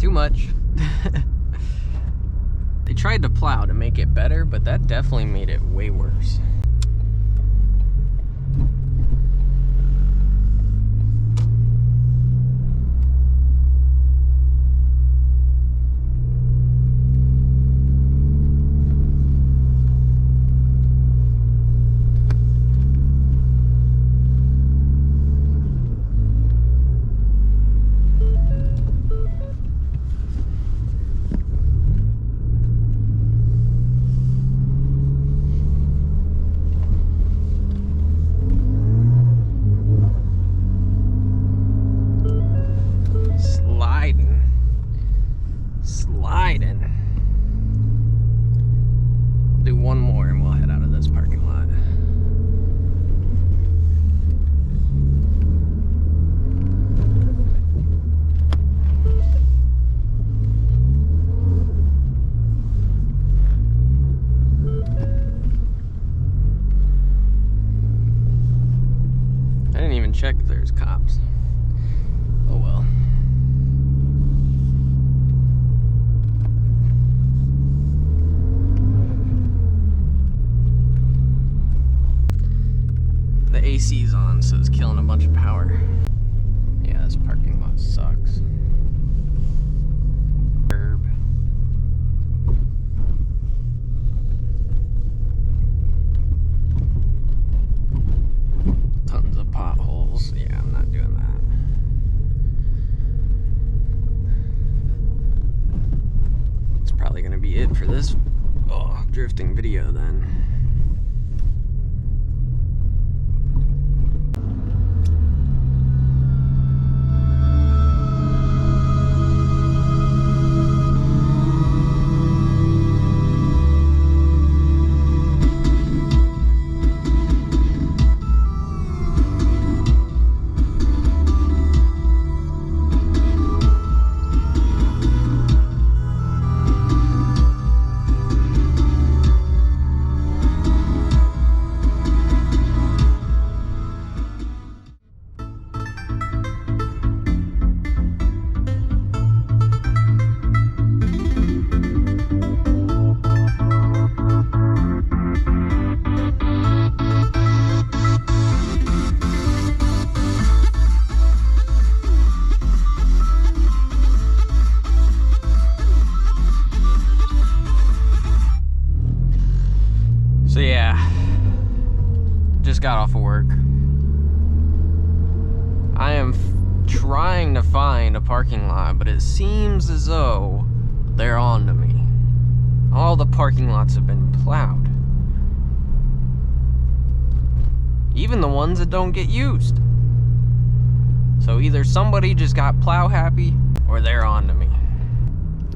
too much. They tried to plow to make it better, but that definitely made it way worse. Sliding. I'll do one more and we'll head out of this parking lot. I didn't even check if there's cops. Oh well. The AC's on, so it's killing a bunch of power. Yeah, this parking lot sucks. Curb. Tons of potholes. Yeah, I'm not doing that. It's probably gonna be it for this drifting video then. So yeah, just got off of work. I am trying to find a parking lot, but it seems as though they're on to me. All the parking lots have been plowed. Even the ones that don't get used. So either somebody just got plow happy or they're on to me.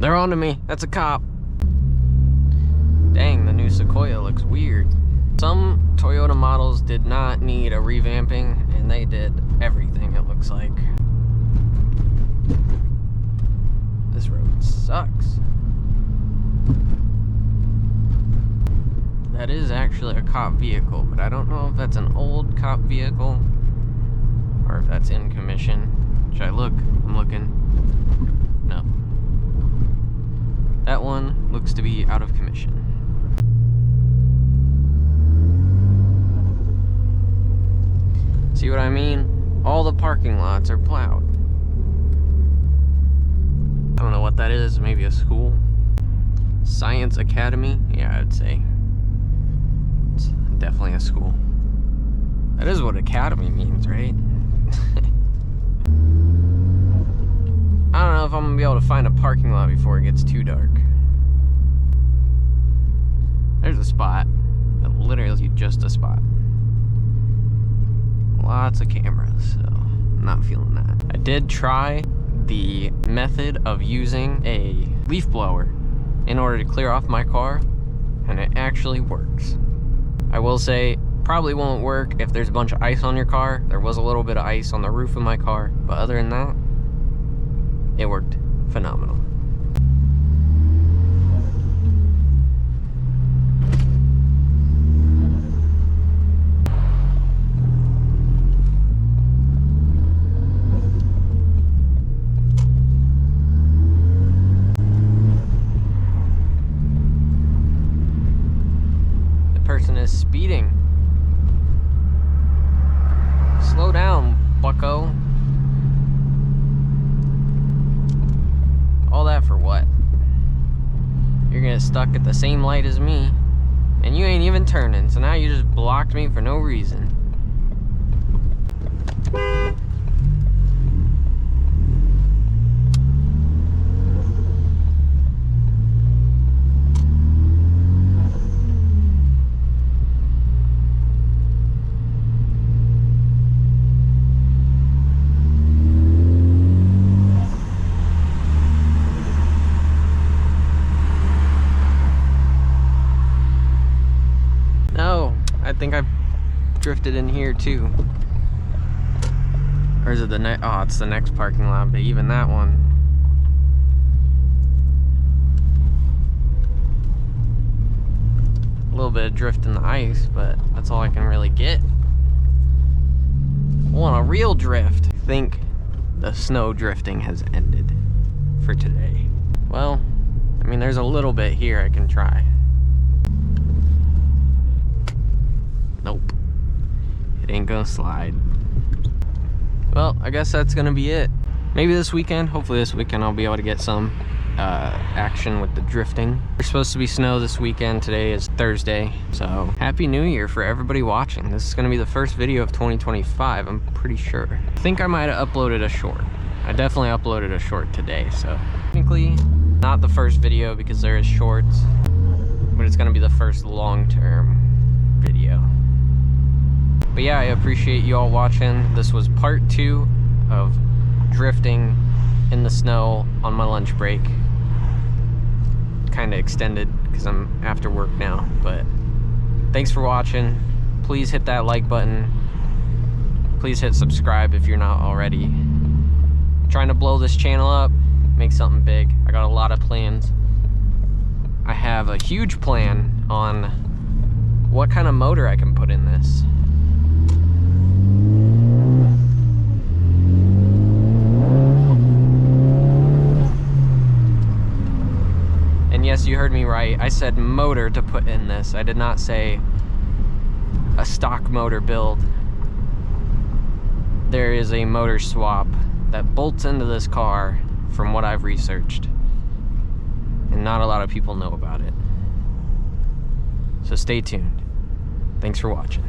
They're on to me. That's a cop. Dang, the new Sequoia looks weird. Some Toyota models did not need a revamping, and they did everything, it looks like. This road sucks. That is actually a cop vehicle, but I don't know if that's an old cop vehicle or if that's in commission. Should I look? I'm looking. No. That one looks to be out of commission. See what I mean? All the parking lots are plowed. I don't know what that is, maybe a school? Science Academy? Yeah, I'd say. It's definitely a school. That is what academy means, right? I don't know if I'm gonna be able to find a parking lot before it gets too dark. There's a spot. Literally just a spot. Lots of cameras, so I'm not feeling that. I did try the method of using a leaf blower in order to clear off my car, and it actually works. I will say, probably won't work if there's a bunch of ice on your car. There was a little bit of ice on the roof of my car, but other than that, it worked phenomenal. is speeding. Slow down, bucko. All that for what? You're gonna get stuck at the same light as me, and you ain't even turning, so now you just blocked me for no reason. I think I've drifted in here too. Or is it the next? Oh, it's the next parking lot, but even that one. A little bit of drift in the ice, but that's all I can really get. I want a real drift. I think the snow drifting has ended for today. Well, I mean, there's a little bit here I can try. Nope, it ain't gonna slide. Well, I guess that's gonna be it. Maybe this weekend, hopefully this weekend, I'll be able to get some action with the drifting. There's supposed to be snow this weekend. Today is Thursday, so Happy New Year for everybody watching. This is gonna be the first video of 2025, I'm pretty sure. I think I might have uploaded a short. I definitely uploaded a short today, so technically not the first video because there is shorts, but it's gonna be the first long-term video. But yeah, I appreciate you all watching. This was part 2 of drifting in the snow on my lunch break. Kind of extended because I'm after work now, but thanks for watching. Please hit that like button. Please hit subscribe if you're not already. I'm trying to blow this channel up, make something big. I got a lot of plans. I have a huge plan on what kind of motor I can put in this. And yes, you heard me right. I said motor to put in this. I did not say a stock motor build. There is a motor swap that bolts into this car from what I've researched. And not a lot of people know about it. So stay tuned. Thanks for watching.